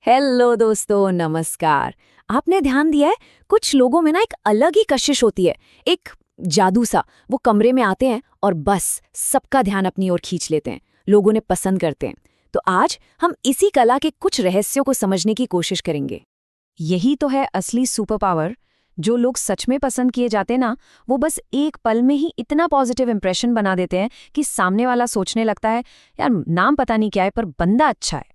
Hello दोस्तों, नमस्कार। आपने ध्यान दिया है, कुछ लोगों में ना एक अलग ही कशिश होती है, एक जादू सा। वो कमरे में आते हैं और बस सबका ध्यान अपनी ओर खींच लेते हैं, लोगों ने पसंद करते हैं। तो आज हम इसी कला के कुछ रहस्यों को समझने की कोशिश करेंगे। यही तो है असली सुपर पावर। जो लोग सच में पसंद किए जाते ना, वो बस एक पल में ही इतना पॉजिटिव इंप्रेशन बना देते हैं कि सामने वाला सोचने लगता है, यार नाम पता नहीं क्या है पर बंदा अच्छा है।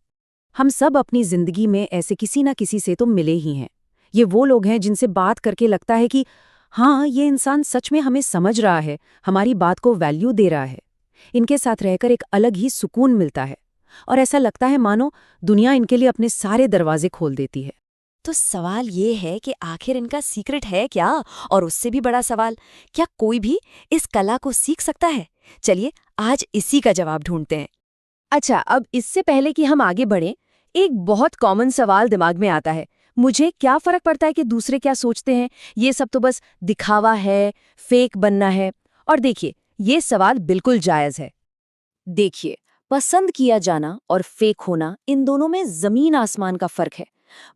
हम सब अपनी जिंदगी में ऐसे किसी ना किसी से तो मिले ही हैं। ये वो लोग हैं जिनसे बात करके लगता है कि हाँ, ये इंसान सच में हमें समझ रहा है, हमारी बात को वैल्यू दे रहा है। इनके साथ रहकर एक अलग ही सुकून मिलता है और ऐसा लगता है मानो दुनिया इनके लिए अपने सारे दरवाजे खोल देती है। तो सवाल ये है कि आखिर इनका सीक्रेट है क्या? और उससे भी बड़ा सवाल, क्या कोई भी इस कला को सीख सकता है? चलिए आज इसी का जवाब ढूंढते हैं। अच्छा, अब इससे पहले कि हम आगे बढ़ें, एक बहुत कॉमन सवाल दिमाग में आता है। मुझे क्या फर्क पड़ता है कि दूसरे क्या सोचते हैं? ये सब तो बस दिखावा है, फेक बनना है। और देखिए, ये सवाल बिल्कुल जायज़ है। देखिए, पसंद किया जाना और फेक होना, इन दोनों में जमीन आसमान का फर्क है।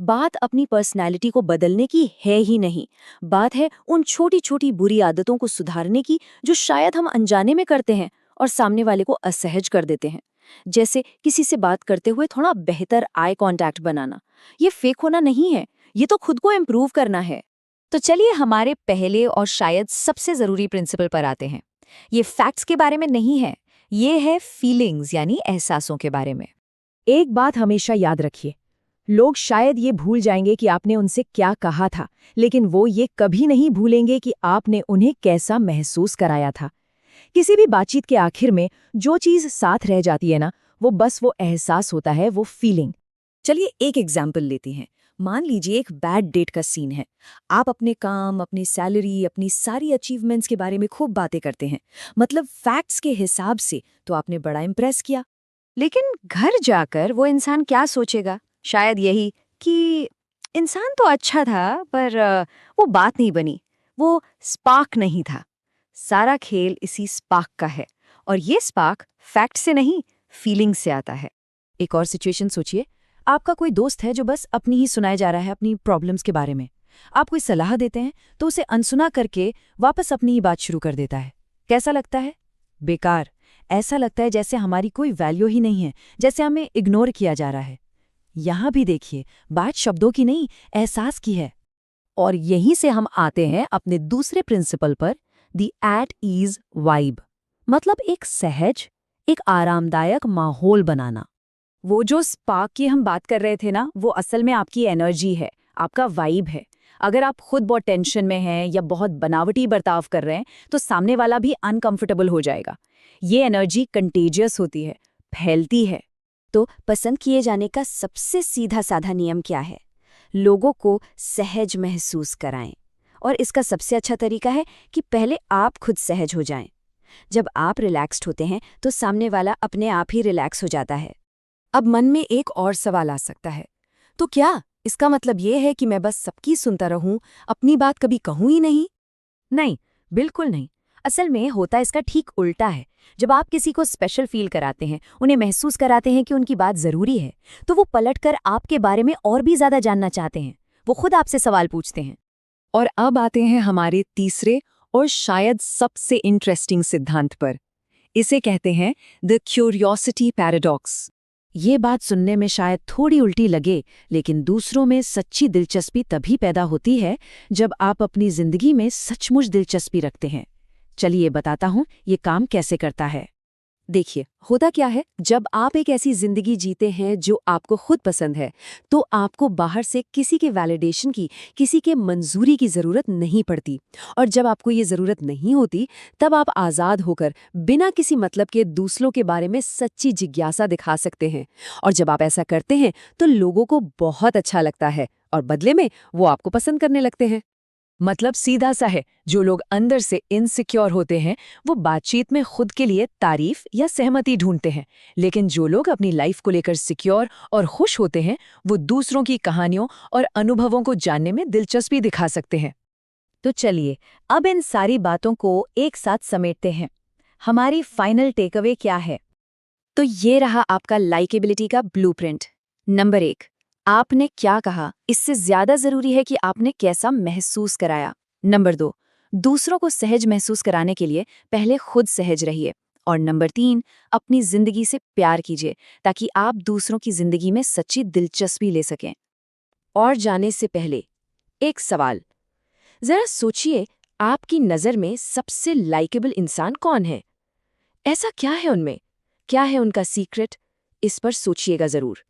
बात अपनी पर्सनैलिटी को बदलने की है ही नहीं, बात है उन छोटी छोटी बुरी आदतों को सुधारने की जो शायद हम अनजाने में करते हैं और सामने वाले को असहज कर देते हैं। जैसे किसी से बात करते हुए थोड़ा बेहतर आई कांटेक्ट बनाना, ये फेक होना नहीं है, ये तो खुद को इम्प्रूव करना है। तो चलिए हमारे पहले और शायद सबसे जरूरी प्रिंसिपल पर आते हैं। ये फैक्ट्स के बारे में नहीं है, ये है फीलिंग्स यानी एहसासों के बारे में। एक बात हमेशा याद रखिए, लोग शायद ये भूल जाएंगे कि आपने उनसे क्या कहा था, लेकिन वो ये कभी नहीं भूलेंगे कि आपने उन्हें कैसा महसूस कराया था। किसी भी बातचीत के आखिर में जो चीज साथ रह जाती है ना, वो बस वो एहसास होता है, वो फीलिंग। चलिए एक एग्जाम्पल लेते हैं। मान लीजिए एक बैड डेट का सीन है। आप अपने काम, अपनी सैलरी, अपनी सारी अचीवमेंट्स के बारे में खूब बातें करते हैं, मतलब फैक्ट्स के हिसाब से तो आपने बड़ा इम्प्रेस किया। लेकिन घर जाकर वो इंसान क्या सोचेगा? शायद यही कि इंसान तो अच्छा था पर वो बात नहीं बनी, वो स्पार्क नहीं था। सारा खेल इसी स्पार्क का है, और ये स्पार्क फैक्ट से नहीं, फीलिंग से आता है। एक और सिचुएशन सोचिए, आपका कोई दोस्त है जो बस अपनी ही सुनाए जा रहा है अपनी प्रॉब्लम्स के बारे में। आप कोई सलाह देते हैं तो उसे अनसुना करके वापस अपनी ही बात शुरू कर देता है। कैसा लगता है? बेकार। ऐसा लगता है जैसे हमारी कोई वैल्यू ही नहीं है, जैसे हमें इग्नोर किया जा रहा है। यहाँ भी देखिए, बात शब्दों की नहीं, एहसास की है। और यहीं से हम आते हैं अपने दूसरे प्रिंसिपल पर, दी एट ईज वाइब। मतलब एक सहज, एक आरामदायक माहौल बनाना। वो जो स्पार्क की हम बात कर रहे थे ना, वो असल में आपकी एनर्जी है, आपका वाइब है। अगर आप खुद बहुत टेंशन में हैं या बहुत बनावटी बर्ताव कर रहे हैं, तो सामने वाला भी अनकंफर्टेबल हो जाएगा। ये एनर्जी कंटेजियस होती है, फैलती है। तो पसंद किए जाने का सबसे सीधा साधा नियम क्या है? लोगों को सहज महसूस कराएं। और इसका सबसे अच्छा तरीका है कि पहले आप खुद सहज हो जाएं। जब आप रिलैक्स्ड होते हैं तो सामने वाला अपने आप ही रिलैक्स हो जाता है। अब मन में एक और सवाल आ सकता है, तो क्या इसका मतलब ये है कि मैं बस सबकी सुनता रहूं, अपनी बात कभी कहूं ही नहीं? नहीं, बिल्कुल नहीं। असल में होता इसका ठीक उल्टा है। जब आप किसी को स्पेशल फील कराते हैं, उन्हें महसूस कराते हैं कि उनकी बात जरूरी है, तो वो पलटकर आपके बारे में और भी ज्यादा जानना चाहते हैं। वो खुद आपसे सवाल पूछते हैं। और अब आते हैं हमारे तीसरे और शायद सबसे इंटरेस्टिंग सिद्धांत पर। इसे कहते हैं द क्यूरियोसिटी पैराडॉक्स। ये बात सुनने में शायद थोड़ी उल्टी लगे, लेकिन दूसरों में सच्ची दिलचस्पी तभी पैदा होती है जब आप अपनी जिंदगी में सचमुच दिलचस्पी रखते हैं। चलिए बताता हूँ ये काम कैसे करता है। देखिए, होता क्या है, जब आप एक ऐसी जिंदगी जीते हैं जो आपको खुद पसंद है, तो आपको बाहर से किसी के वैलिडेशन की, किसी के मंजूरी की जरूरत नहीं पड़ती। और जब आपको ये जरूरत नहीं होती, तब आप आजाद होकर बिना किसी मतलब के दूसरों के बारे में सच्ची जिज्ञासा दिखा सकते हैं। और जब आप ऐसा करते हैं तो लोगों को बहुत अच्छा लगता है और बदले में वो आपको पसंद करने लगते हैं। मतलब सीधा सा है, जो लोग अंदर से इनसिक्योर होते हैं वो बातचीत में खुद के लिए तारीफ या सहमति ढूंढते हैं, लेकिन जो लोग अपनी लाइफ को लेकर सिक्योर और खुश होते हैं वो दूसरों की कहानियों और अनुभवों को जानने में दिलचस्पी दिखा सकते हैं। तो चलिए अब इन सारी बातों को एक साथ समेटते हैं। हमारी फाइनल टेकअवे क्या है? तो ये रहा आपका लाइकेबिलिटी का ब्लूप्रिंट। नंबर 1, आपने क्या कहा इससे ज्यादा जरूरी है कि आपने कैसा महसूस कराया। नंबर 2, दूसरों को सहज महसूस कराने के लिए पहले खुद सहज रहिए। और नंबर 3, अपनी जिंदगी से प्यार कीजिए ताकि आप दूसरों की जिंदगी में सच्ची दिलचस्पी ले सकें। और जाने से पहले एक सवाल, जरा सोचिए, आपकी नज़र में सबसे लाइकेबल इंसान कौन है? ऐसा क्या है उनमें? क्या है उनका सीक्रेट? इस पर सोचिएगा जरूर।